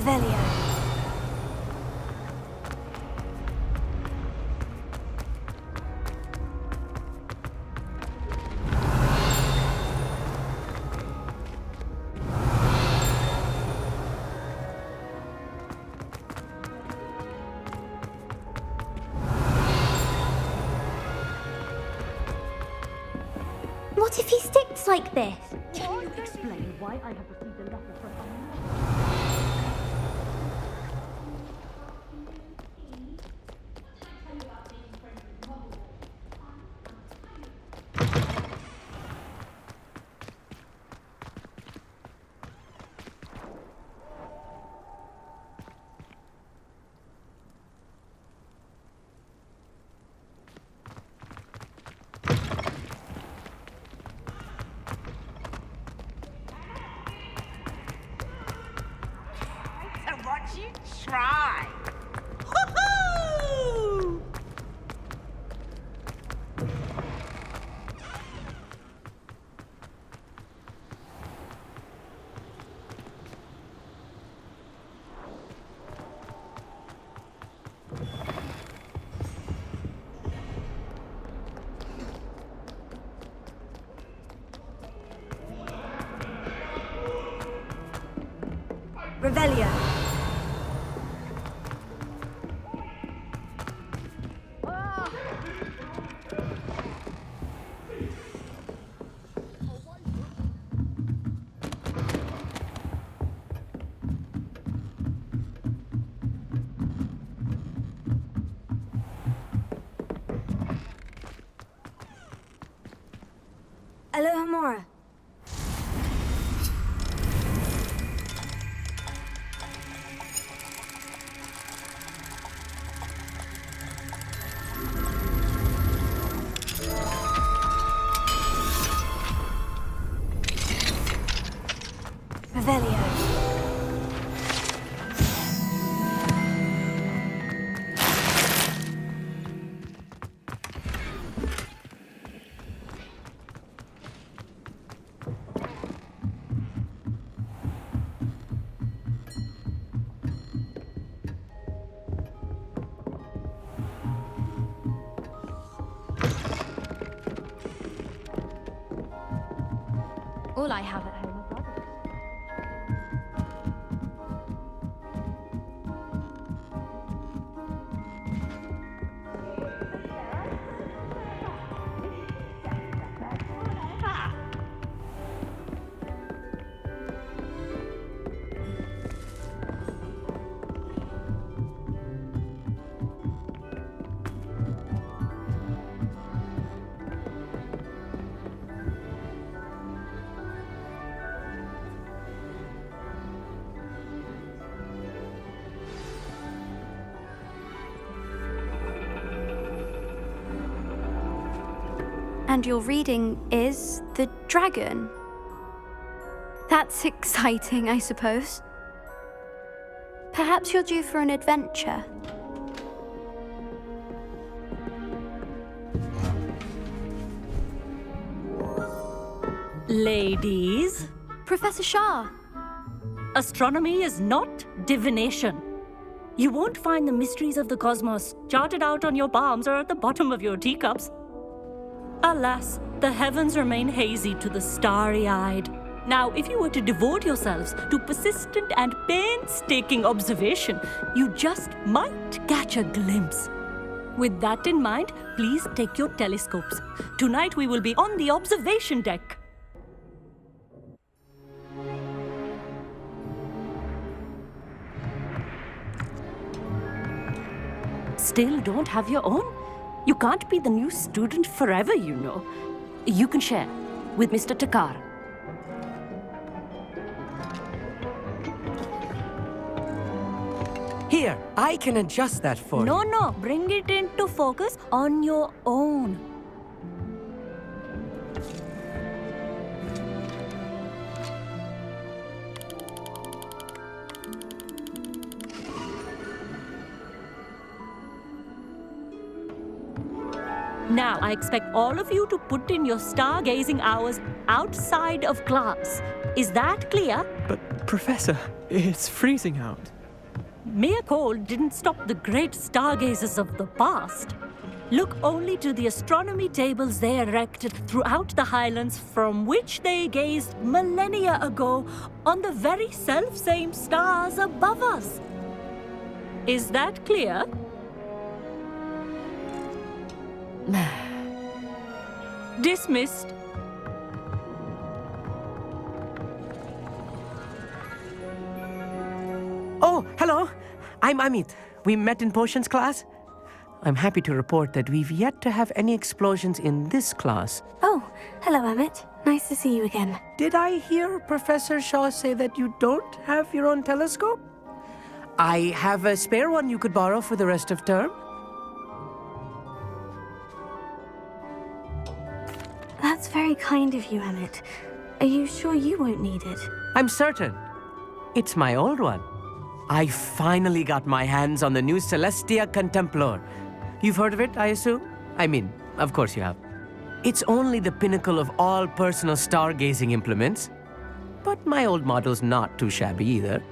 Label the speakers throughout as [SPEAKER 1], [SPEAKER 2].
[SPEAKER 1] Revelio.
[SPEAKER 2] What if he sticks like this?
[SPEAKER 3] Can you explain why I have received a letter from
[SPEAKER 4] Try. Woohoo!
[SPEAKER 1] Revelio. Aloha Mora. Revelio.
[SPEAKER 2] All I have at home are brothers.
[SPEAKER 5] And your reading is the dragon. That's exciting, I suppose. Perhaps you're due for an adventure.
[SPEAKER 3] Ladies,
[SPEAKER 5] Professor Shah.
[SPEAKER 3] astronomy is not divination. You won't find the mysteries of the cosmos charted out on your palms or at the bottom of your teacups. Alas, the heavens remain hazy to the starry-eyed. Now, if you were to devote yourselves to persistent and painstaking observation, you just might catch a glimpse. With that in mind, please take your telescopes. Tonight we will be on the observation deck. Still don't have your own? You can't be the new student forever, you know. You can share with Mr. Takar.
[SPEAKER 6] Here, I can adjust that for you.
[SPEAKER 3] No, bring it into focus on your own. Now, I expect all of you to put in your stargazing hours outside of class. Is that clear?
[SPEAKER 7] But, Professor, it's freezing out.
[SPEAKER 3] Mere cold didn't stop the great stargazers of the past. Look only to the astronomy tables they erected throughout the Highlands from which they gazed millennia ago on the very self-same stars above us. Is that clear? Dismissed.
[SPEAKER 6] Oh, hello. I'm Amit. We met in potions class. I'm happy to report that we've yet to have any explosions in this class.
[SPEAKER 5] Oh, hello, Emmett. Nice to see you again.
[SPEAKER 6] Did I hear Professor Shaw say that you don't have your own telescope? I have a spare one you could borrow for the rest of term.
[SPEAKER 5] That's very kind of you, Emmett. Are you sure you won't need it?
[SPEAKER 6] I'm certain. It's my old one. I finally got my hands on the new Celestia Contemplar. You've heard of it, I assume? I mean, of course you have. It's only the pinnacle of all personal stargazing implements. But my old model's not too shabby either.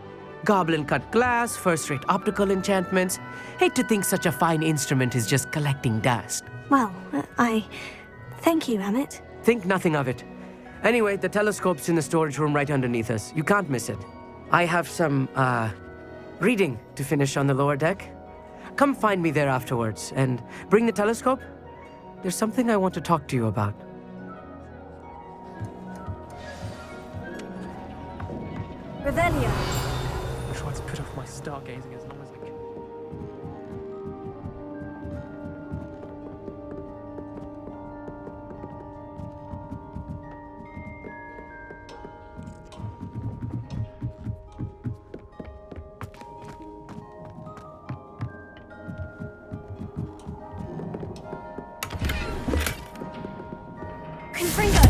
[SPEAKER 6] Goblin-cut glass, first-rate optical enchantments. Hate to think such a fine instrument is just collecting dust.
[SPEAKER 5] Well, thank you, Emmett.
[SPEAKER 6] Think nothing of it. Anyway, the telescope's in the storage room right underneath us. You can't miss it. I have some, reading to finish on the lower deck. Come find me there afterwards, and bring the telescope. There's something I want to talk to you about.
[SPEAKER 1] Revelio.
[SPEAKER 7] I'll try to put off my stargazing as long as I can.
[SPEAKER 1] Confringo.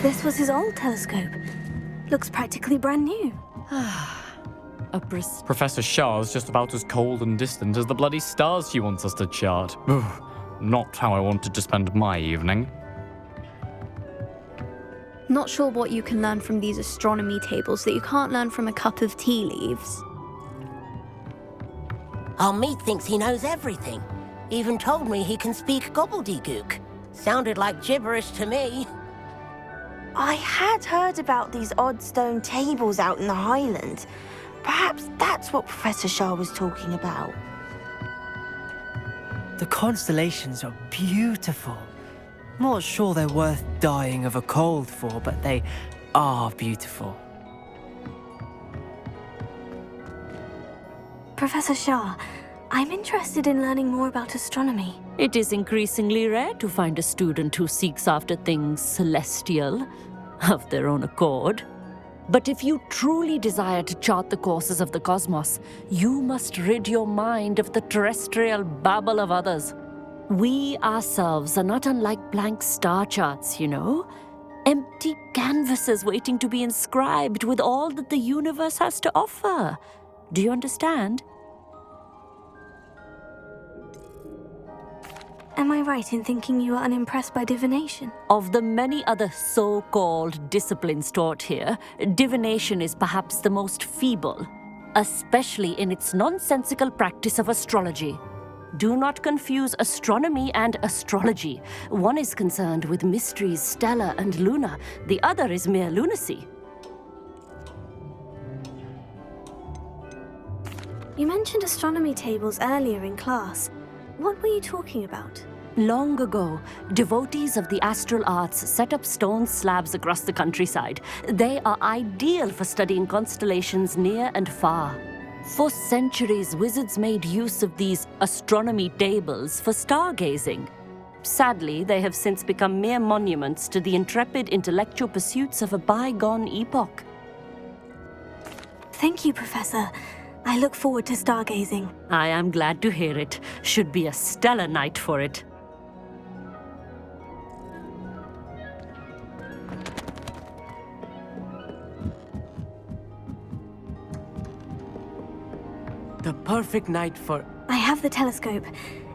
[SPEAKER 5] This was his old telescope. Looks practically brand new.
[SPEAKER 8] Professor Shah's just about as cold and distant as the bloody stars she wants us to chart. Not how I wanted to spend my evening.
[SPEAKER 5] Not sure what you can learn from these astronomy tables that you can't learn from a cup of tea leaves.
[SPEAKER 9] Our meat thinks he knows everything. Even told me he can speak gobbledygook. Sounded like gibberish to me.
[SPEAKER 10] I had heard about these odd stone tables out in the Highlands. Perhaps that's what Professor Shah was talking about.
[SPEAKER 11] The constellations are beautiful. Not sure they're worth dying of a cold for, but they are beautiful.
[SPEAKER 5] Professor Shah, I'm interested in learning more about astronomy.
[SPEAKER 3] It is increasingly rare to find a student who seeks after things celestial, of their own accord. But if you truly desire to chart the courses of the cosmos, you must rid your mind of the terrestrial babble of others. We ourselves are not unlike blank star charts, you know. Empty canvases waiting to be inscribed with all that the universe has to offer. Do you understand?
[SPEAKER 5] Am I right in thinking you are unimpressed by divination?
[SPEAKER 3] Of the many other so-called disciplines taught here, divination is perhaps the most feeble, especially in its nonsensical practice of astrology. Do not confuse astronomy and astrology. One is concerned with mysteries stellar and lunar, the other is mere lunacy.
[SPEAKER 5] You mentioned astronomy tables earlier in class. What were you talking about?
[SPEAKER 3] Long ago, devotees of the astral arts set up stone slabs across the countryside. They are ideal for studying constellations near and far. For centuries, wizards made use of these astronomy tables for stargazing. Sadly, they have since become mere monuments to the intrepid intellectual pursuits of a bygone epoch.
[SPEAKER 5] Thank you, Professor. I look forward to stargazing.
[SPEAKER 3] I am glad to hear it. Should be a stellar night for it.
[SPEAKER 6] The perfect night for...
[SPEAKER 5] I have the telescope.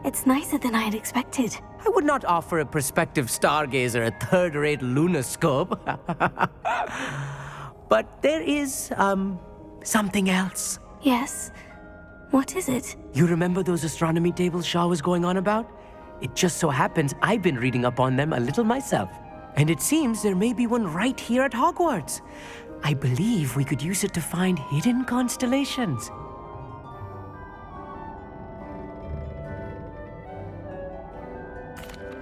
[SPEAKER 5] It's nicer than I had expected.
[SPEAKER 6] I would not offer a prospective stargazer a third-rate lunoscope. But there is, something else.
[SPEAKER 2] Yes? What is it?
[SPEAKER 6] You remember those astronomy tables Shaw was going on about? It just so happens I've been reading up on them a little myself. And it seems there may be one right here at Hogwarts. I believe we could use it to find hidden constellations.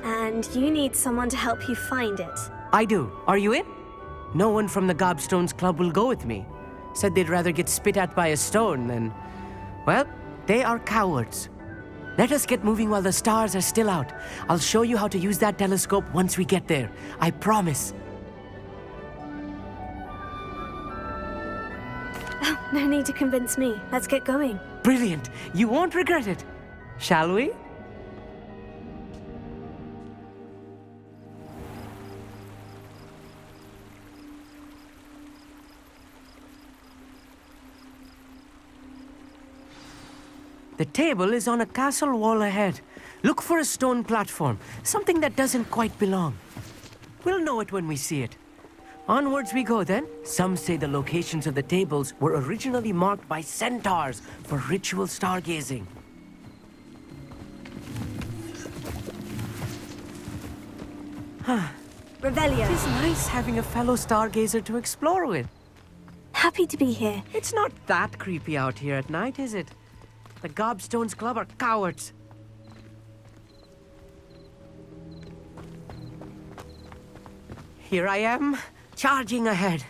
[SPEAKER 2] And you need someone to help you find it.
[SPEAKER 6] I do. Are you in? No one from the Gobstones Club will go with me. Said they'd rather get spit at by a stone than... Well, they are cowards. Let us get moving while the stars are still out. I'll show you how to use that telescope once we get there. I promise.
[SPEAKER 2] Oh, no need to convince me. Let's get going.
[SPEAKER 6] Brilliant. You won't regret it. Shall we? The table is on a castle wall ahead. Look for a stone platform, something that doesn't quite belong. We'll know it when we see it. Onwards we go then. Some say the locations of the tables were originally marked by centaurs for ritual stargazing.
[SPEAKER 2] Revelio.
[SPEAKER 6] It is nice having a fellow stargazer to explore with.
[SPEAKER 2] Happy to be here.
[SPEAKER 6] It's not that creepy out here at night, is it? The Gobstones Club are cowards. Here I am, charging ahead.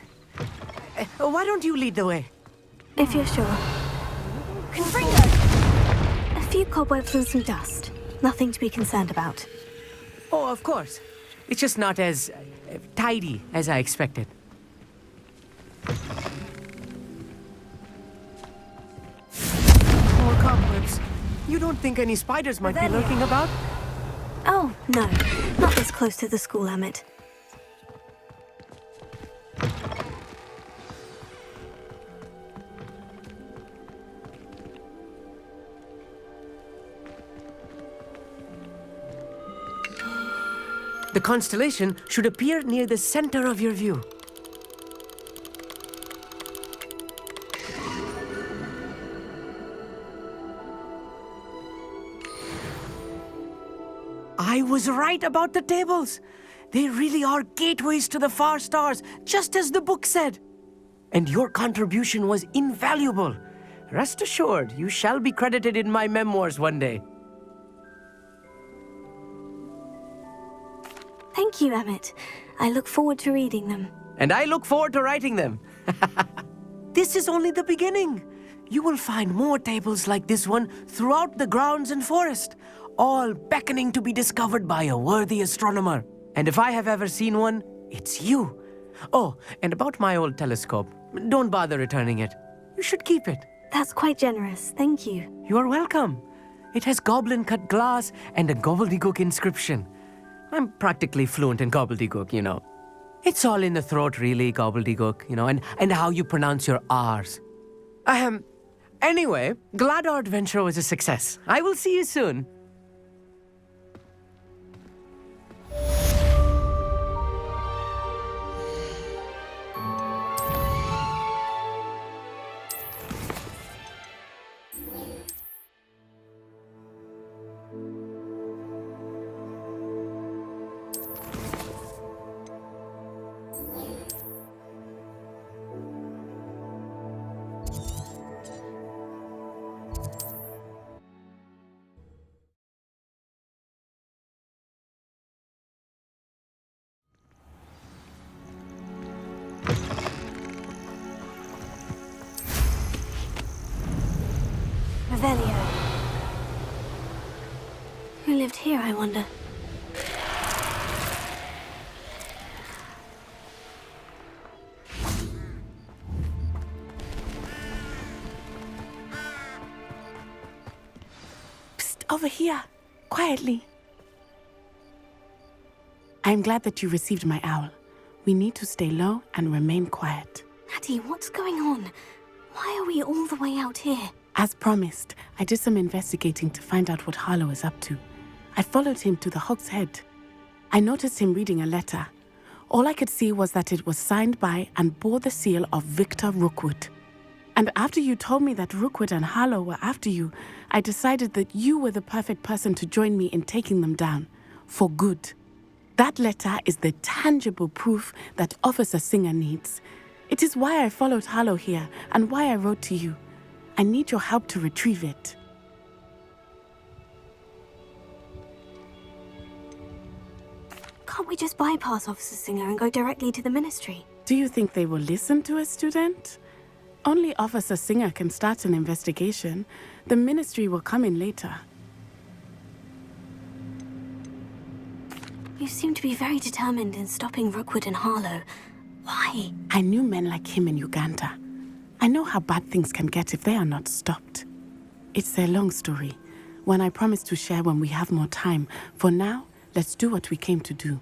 [SPEAKER 6] Why don't you lead the way?
[SPEAKER 2] If you're sure.
[SPEAKER 1] Gryffindor!
[SPEAKER 2] A few cobwebs and some dust. Nothing to be concerned about.
[SPEAKER 6] Oh, of course. It's just not as tidy as I expected. More cobwebs. You don't think any spiders might be lurking about?
[SPEAKER 2] Oh, no. Not this close to the school, Emmett.
[SPEAKER 6] The constellation should appear near the center of your view. I was right about the tables. They really are gateways to the far stars, just as the book said. And your contribution was invaluable. Rest assured, you shall be credited in my memoirs one day.
[SPEAKER 2] Thank you, Emmett. I look forward to reading them.
[SPEAKER 6] And I look forward to writing them. This is only the beginning. You will find more tables like this one throughout the grounds and forest, all beckoning to be discovered by a worthy astronomer. And if I have ever seen one, it's you. Oh, and about my old telescope, don't bother returning it. You should keep it.
[SPEAKER 2] That's quite generous. Thank you.
[SPEAKER 6] You are welcome. It has goblin-cut glass and a gobbledygook inscription. I'm practically fluent in gobbledygook, you know. It's all in the throat, really, gobbledygook, you know, and how you pronounce your R's. Anyway, glad our adventure was a success. I will see you soon.
[SPEAKER 2] Revelio. Who lived here, I wonder?
[SPEAKER 12] Psst, over here. Quietly. I'm glad that you received my owl. We need to stay low and remain quiet.
[SPEAKER 2] Addie, what's going on? Why are we all the way out here?
[SPEAKER 12] As promised, I did some investigating to find out what Harlow is up to. I followed him to the Hog's Head. I noticed him reading a letter. All I could see was that it was signed by and bore the seal of Victor Rookwood. And after you told me that Rookwood and Harlow were after you, I decided that you were the perfect person to join me in taking them down. For good. That letter is the tangible proof that Officer Singer needs. It is why I followed Harlow here and why I wrote to you. I need your help to retrieve it.
[SPEAKER 2] Can't we just bypass Officer Singer and go directly to the Ministry?
[SPEAKER 12] Do you think they will listen to a student? Only Officer Singer can start an investigation. The Ministry will come in later.
[SPEAKER 2] You seem to be very determined in stopping Rookwood and Harlow. Why?
[SPEAKER 12] I knew men like him in Uganda. I know how bad things can get if they are not stopped. It's a long story, one I promise to share when we have more time. For now, let's do what we came to do.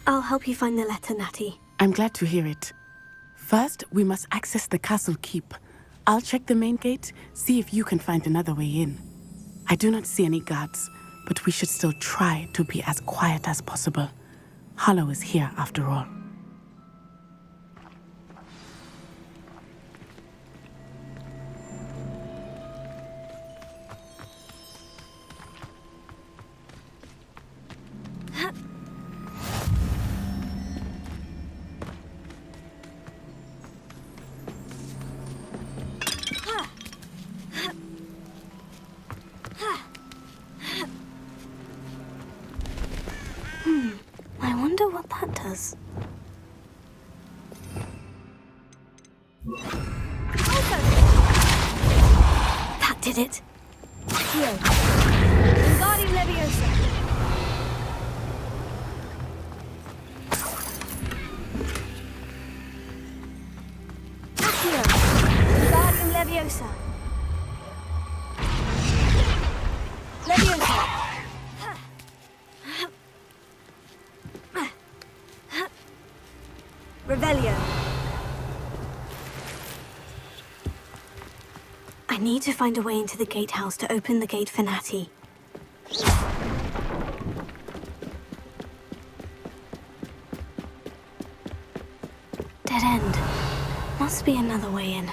[SPEAKER 2] I'll help you find the letter, Natty.
[SPEAKER 12] I'm glad to hear it. First, we must access the castle keep. I'll check the main gate, see if you can find another way in. I do not see any guards, but we should still try to be as quiet as possible. Harlow is here after all.
[SPEAKER 2] I wonder what that does. That did it.
[SPEAKER 1] Here. Wingardium Leviosa. Accio. Wingardium Leviosa. Leviosa. Revelio.
[SPEAKER 2] I need to find a way into the gatehouse to open the gate for Natty. Dead end. Must be another way in.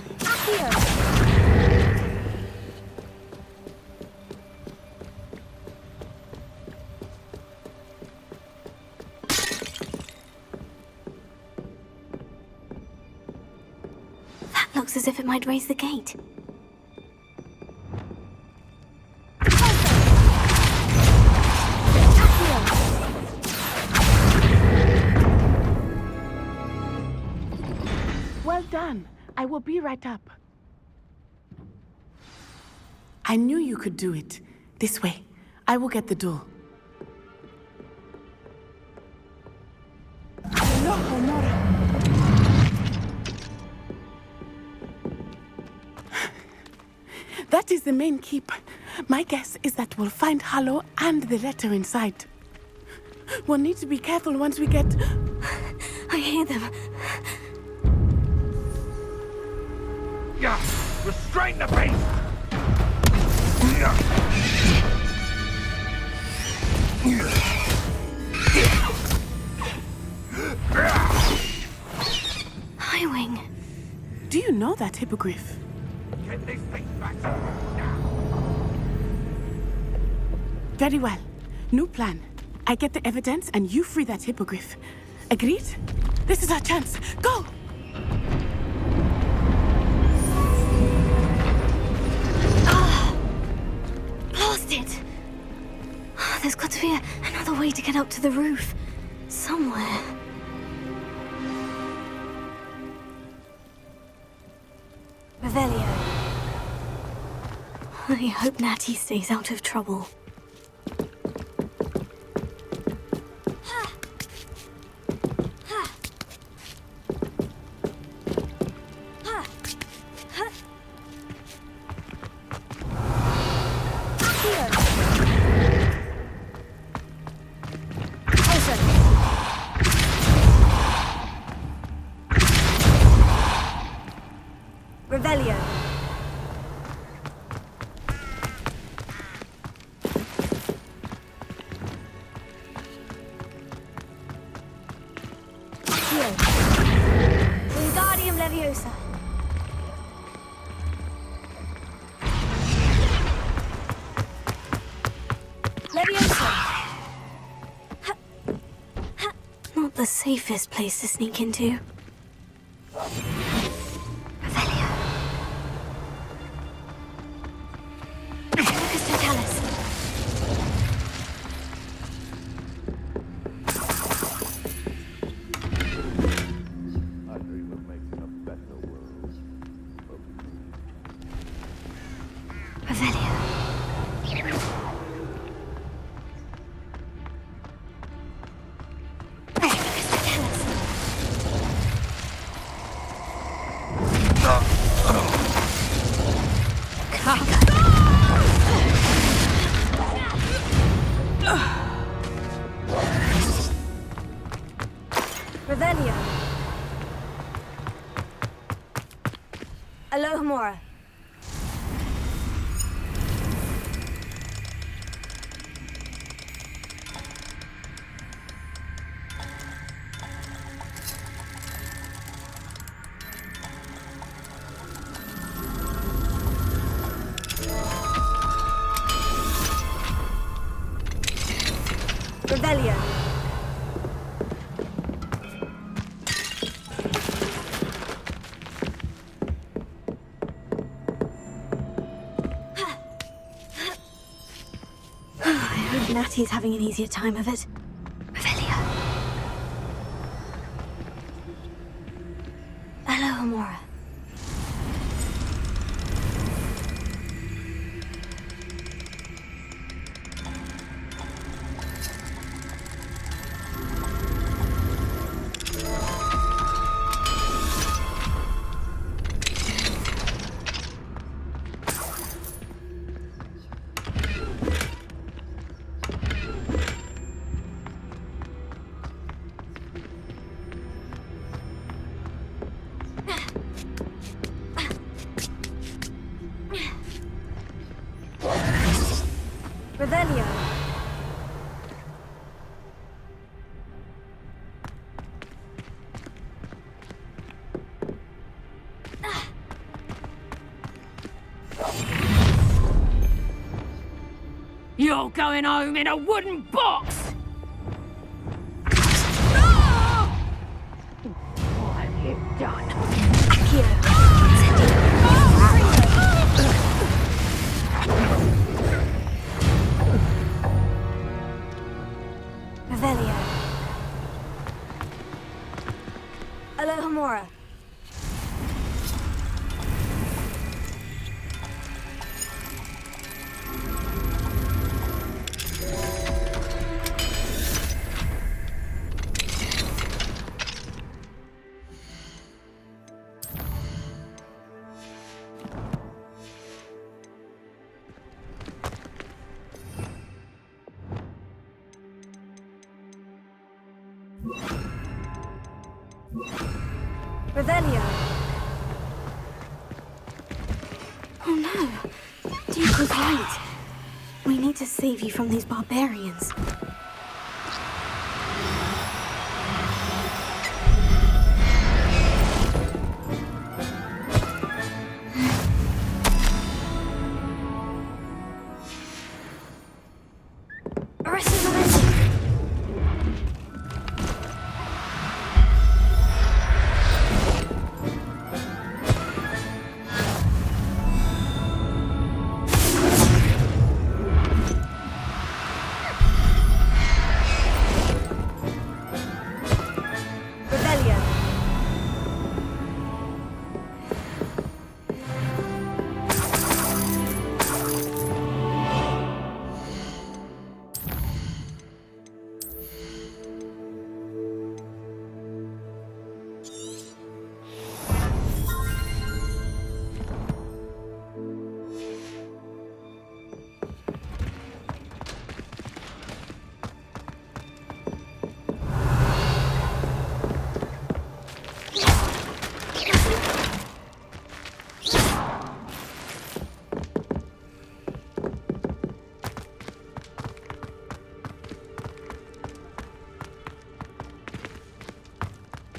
[SPEAKER 2] That looks as if it might raise the gate.
[SPEAKER 12] Well done. I will be right up. I knew you could do it. This way. I will get the door. No, Honora. That is the main keep. My guess is that we'll find Harlow and the letter inside. We'll need to be careful once we get...
[SPEAKER 2] I hear them.
[SPEAKER 13] Yeah, restrain the beast!
[SPEAKER 2] Highwing.
[SPEAKER 12] Do you know that hippogriff?
[SPEAKER 13] Get this thing back.
[SPEAKER 12] Very well. New plan. I get the evidence and you free that hippogriff. Agreed? This is our chance. Go!
[SPEAKER 2] Blast it! There's got to be another way to get up to the roof. Somewhere.
[SPEAKER 1] Revelio.
[SPEAKER 2] I hope Natty stays out of trouble.
[SPEAKER 1] Revelio.
[SPEAKER 2] safest place to sneak into. Revelio. Focus to tell us.
[SPEAKER 13] I dream of making a better world.
[SPEAKER 2] Revelio.
[SPEAKER 1] Revelio. Alohomora. Revelio.
[SPEAKER 2] I hope Natty's having an easier time of it. Revelio. Alohomora.
[SPEAKER 1] Revelio.
[SPEAKER 4] You're going home in a wooden box! What have you done?
[SPEAKER 1] Revelio. Alohomora. Revelio.
[SPEAKER 2] Oh no. Duke was right. We need to save you from these barbarians. Arrested momentum.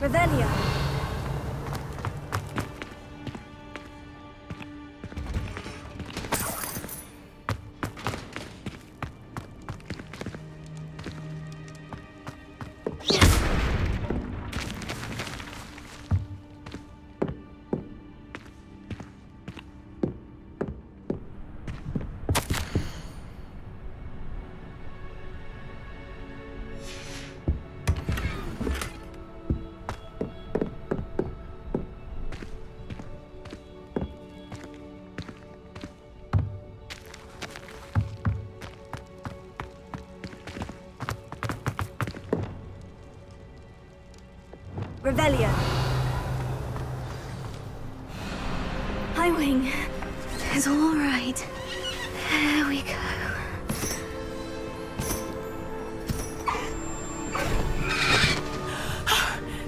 [SPEAKER 1] Revelio. Revelio.
[SPEAKER 2] Highwing is all right. There we go.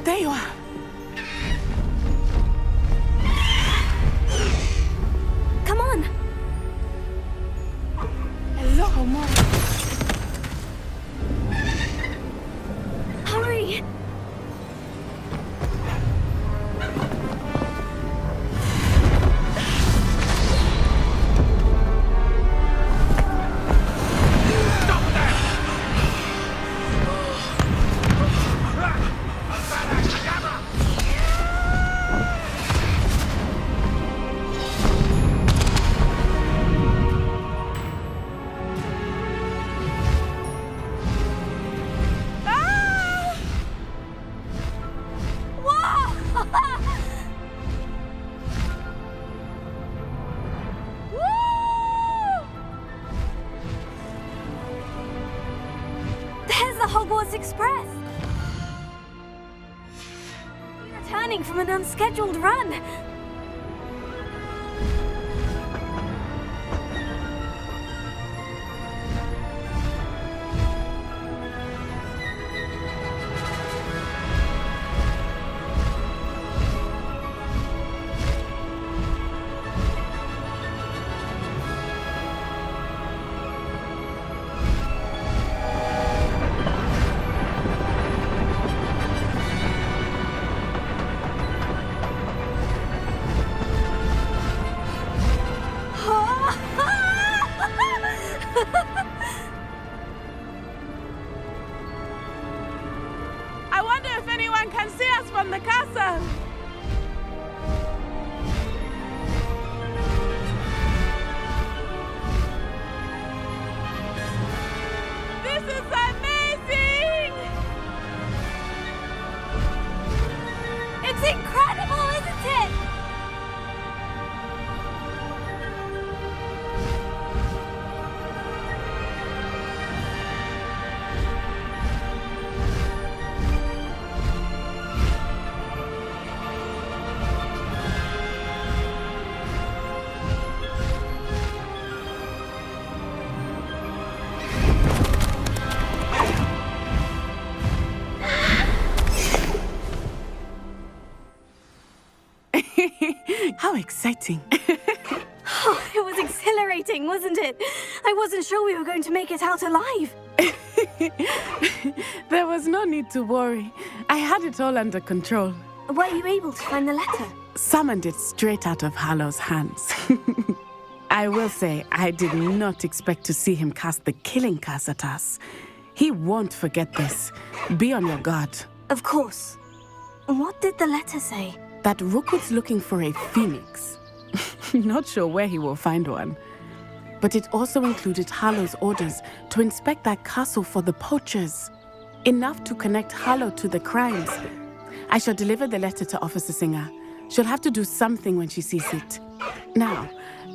[SPEAKER 12] There you are.
[SPEAKER 2] Come on.
[SPEAKER 12] Hello, Mom.
[SPEAKER 2] Hurry.
[SPEAKER 1] There's the Hogwarts Express. We're returning from an unscheduled run.
[SPEAKER 12] I wonder if anyone can see us from the castle. This is amazing!
[SPEAKER 1] It's incredible, isn't it?
[SPEAKER 12] How exciting.
[SPEAKER 1] Oh, it was exhilarating, wasn't it? I wasn't sure we were going to make it out alive.
[SPEAKER 12] There was no need to worry. I had it all under control.
[SPEAKER 1] Were you able to find the letter?
[SPEAKER 12] Summoned it straight out of Hallow's hands. I will say, I did not expect to see him cast the killing curse at us. He won't forget this. Be on your guard.
[SPEAKER 1] Of course. What did the letter say?
[SPEAKER 12] That Rookwood's looking for a phoenix. Not sure where he will find one. But it also included Hallow's orders to inspect that castle for the poachers. Enough to connect Hallow to the crimes. I shall deliver the letter to Officer Singer. She'll have to do something when she sees it. Now,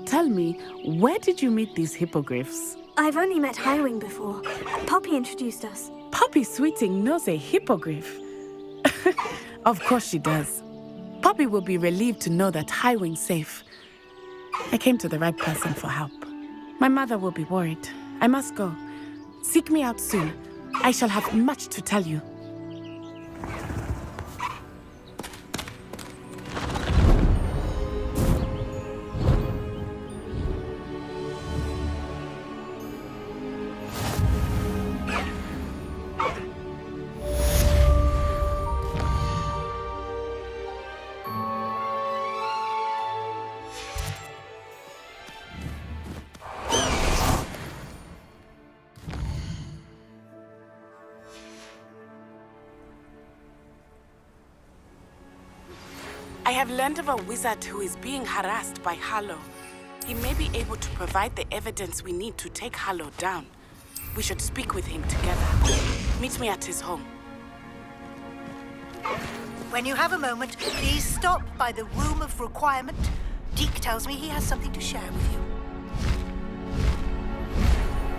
[SPEAKER 12] tell me, where did you meet these hippogriffs?
[SPEAKER 1] I've only met Highwing before. Poppy introduced us.
[SPEAKER 12] Poppy Sweeting knows a hippogriff. Of course she does. Poppy will be relieved to know that Highwing's safe. I came to the right person for help. My mother will be worried. I must go. Seek me out soon. I shall have much to tell you. I have learned of a wizard who is being harassed by Hallow. He may be able to provide the evidence we need to take Hallow down. We should speak with him together. Meet me at his home.
[SPEAKER 14] When you have a moment, please stop by the Room of Requirement. Deke tells me he has something to share with you.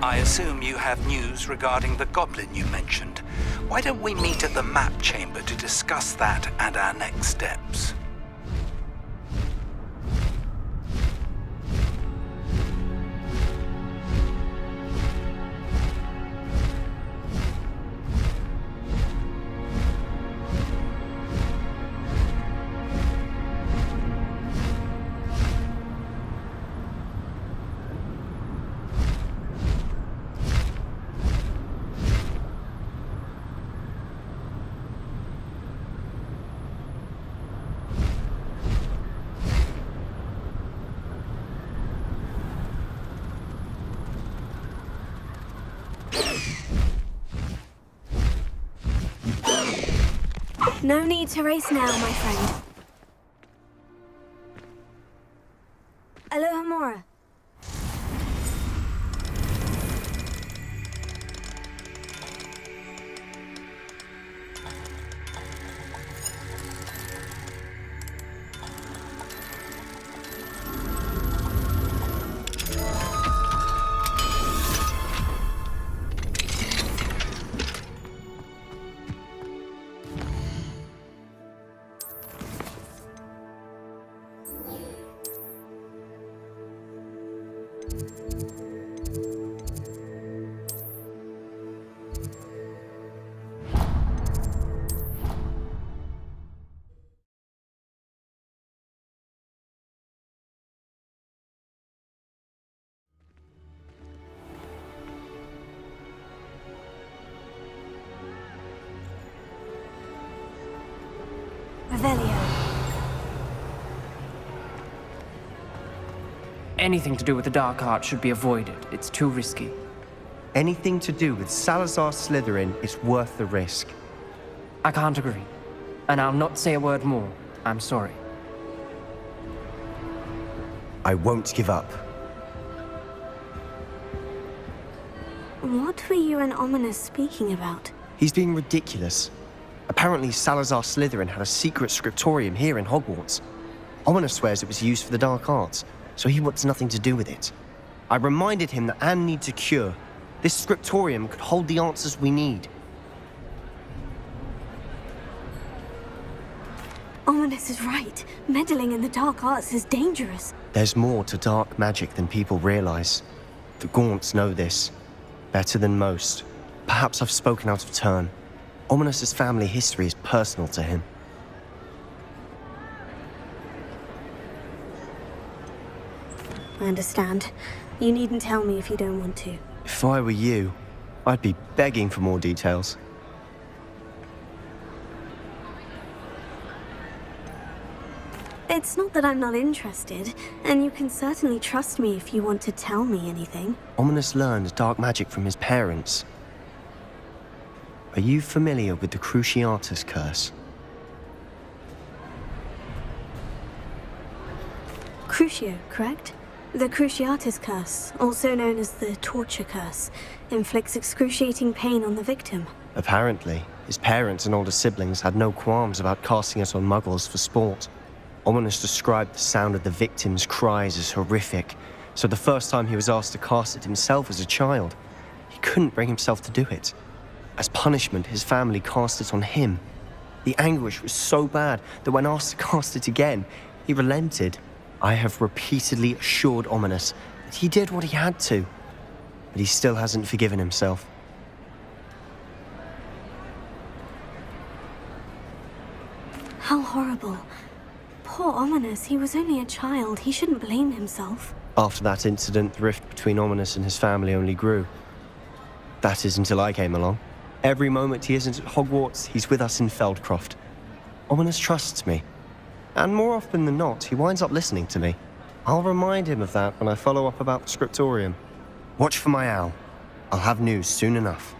[SPEAKER 15] I assume you have news regarding the goblin you mentioned. Why don't we meet at the map chamber to discuss that and our next steps?
[SPEAKER 1] No need to race now, my friend. Alohomora.
[SPEAKER 11] Anything to do with the dark art should be avoided. It's too risky.
[SPEAKER 16] Anything to do with Salazar Slytherin is worth the risk.
[SPEAKER 11] I can't agree. And I'll not say a word more. I'm sorry.
[SPEAKER 16] I won't give up.
[SPEAKER 1] What were you and Ominous speaking about?
[SPEAKER 16] He's being ridiculous. Apparently Salazar Slytherin had a secret scriptorium here in Hogwarts. Ominous swears it was used for the dark arts, so he wants nothing to do with it. I reminded him that Anne needs a cure. This scriptorium could hold the answers we need.
[SPEAKER 1] Ominous is right. Meddling in the dark arts is dangerous.
[SPEAKER 16] There's more to dark magic than people realize. The Gaunts know this. Better than most. Perhaps I've spoken out of turn. Ominous's family history is personal to him.
[SPEAKER 1] I understand. You needn't tell me if you don't want to.
[SPEAKER 16] If I were you, I'd be begging for more details.
[SPEAKER 1] It's not that I'm not interested, and you can certainly trust me if you want to tell me anything.
[SPEAKER 16] Ominous learned dark magic from his parents. Are you familiar with the Cruciatus curse?
[SPEAKER 1] Crucio, correct? The Cruciatus curse, also known as the torture curse, inflicts excruciating pain on the victim.
[SPEAKER 16] Apparently, his parents and older siblings had no qualms about casting it on muggles for sport. Ominous described the sound of the victim's cries as horrific, so the first time he was asked to cast it himself as a child, he couldn't bring himself to do it. As punishment, his family cast it on him. The anguish was so bad that when asked to cast it again, he relented. I have repeatedly assured Ominous that he did what he had to, but he still hasn't forgiven himself.
[SPEAKER 1] How horrible. Poor Ominous, he was only a child. He shouldn't blame himself.
[SPEAKER 16] After that incident, the rift between Ominous and his family only grew. That is until I came along. Every moment he isn't at Hogwarts, he's with us in Feldcroft. Ominous trusts me. And more often than not, he winds up listening to me. I'll remind him of that when I follow up about the scriptorium. Watch for my owl. I'll have news soon enough.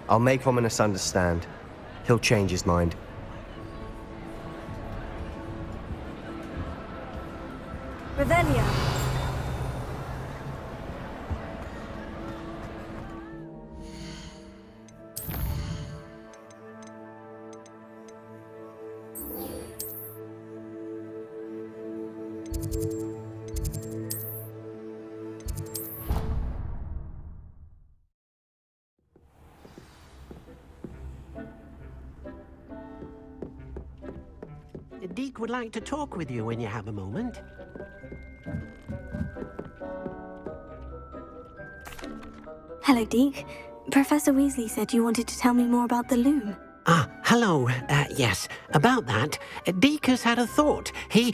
[SPEAKER 16] I'll make Ominous understand. He'll change his mind.
[SPEAKER 1] Revelio.
[SPEAKER 17] Deek would like to talk with you when you have a moment.
[SPEAKER 1] Hello, Deke. Professor Weasley said you wanted to tell me more about the loom.
[SPEAKER 17] Ah, hello. Yes, about that. Deek has had a thought. He...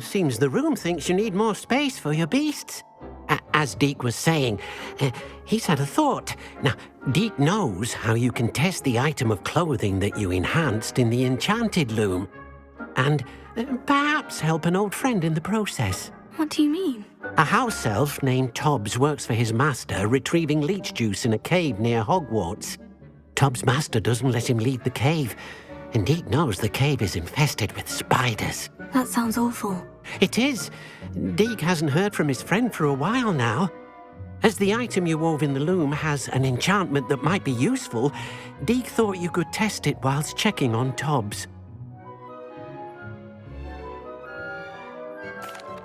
[SPEAKER 17] Seems the room thinks you need more space for your beasts. As Deek was saying, he's had a thought. Now, Deek knows how you can test the item of clothing that you enhanced in the enchanted loom. And perhaps help an old friend in the process.
[SPEAKER 1] What do you mean?
[SPEAKER 17] A house elf named Tobbs works for his master, retrieving leech juice in a cave near Hogwarts. Tobbs' master doesn't let him leave the cave, and Deek knows the cave is infested with spiders.
[SPEAKER 1] That sounds awful.
[SPEAKER 17] It is. Deek hasn't heard from his friend for a while now. As the item you wove in the loom has an enchantment that might be useful, Deek thought you could test it whilst checking on Tobbs.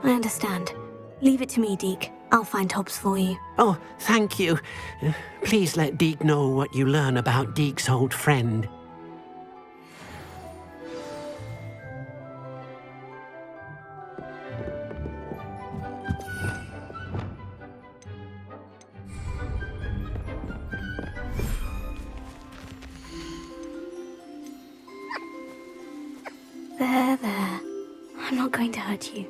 [SPEAKER 1] I understand. Leave it to me, Deke. I'll find Tobbs for you.
[SPEAKER 17] Oh, thank you. Please let Deek know what you learn about Deek's old friend.
[SPEAKER 1] There. I'm not going to hurt you.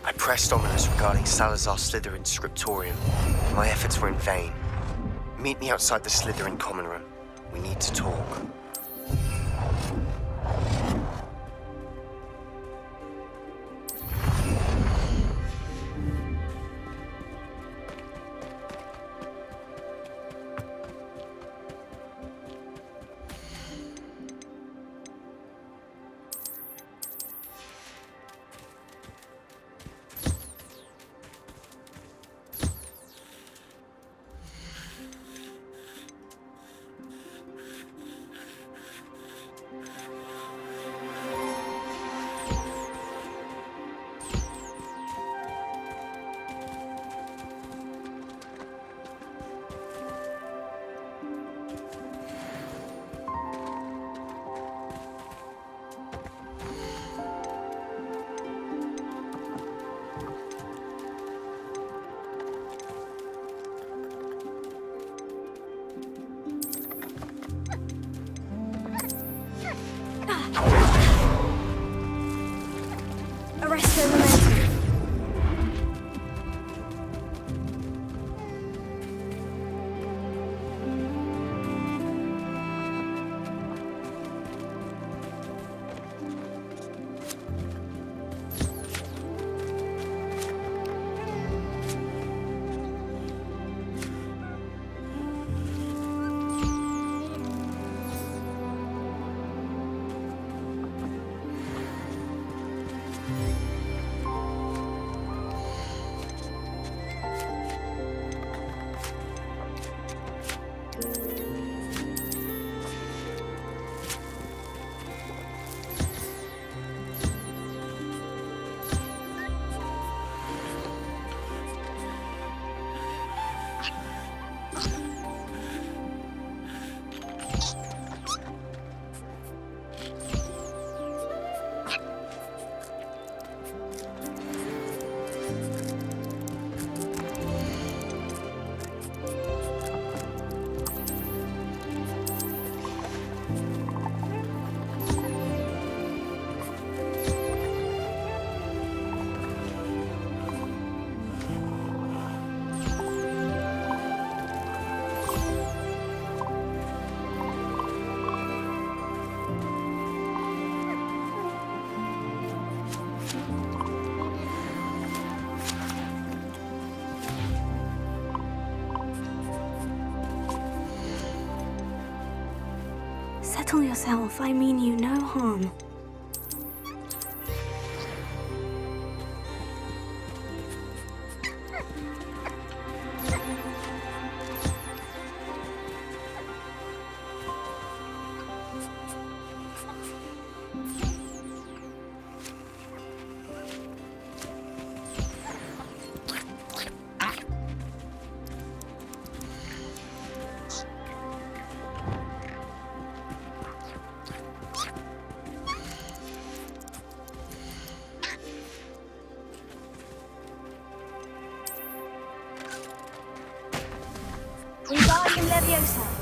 [SPEAKER 16] I pressed Ominous regarding Salazar Slytherin's scriptorium. My efforts were in vain. Meet me outside the Slytherin common room. We need to talk.
[SPEAKER 1] Arresto momentum. Settle yourself, I mean you no harm.
[SPEAKER 2] Wingardium Leviosa.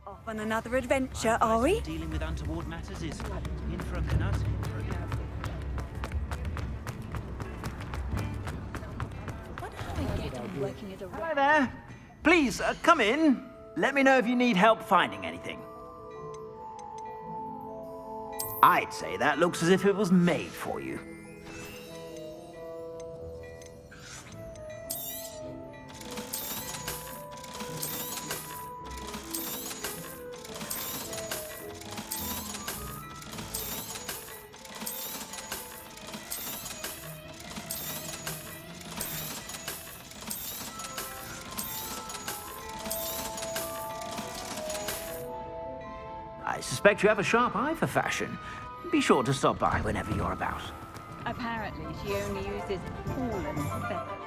[SPEAKER 18] Off on another adventure, are we?
[SPEAKER 19] Dealing with untoward matters is in for a canut.
[SPEAKER 20] Hello there. Please, come in. Let me know if you need help finding anything. I'd say that looks as if it was made for you. I suspect you have a sharp eye for fashion. Be sure to stop by whenever you're about.
[SPEAKER 4] Apparently, she only uses fallen feathers.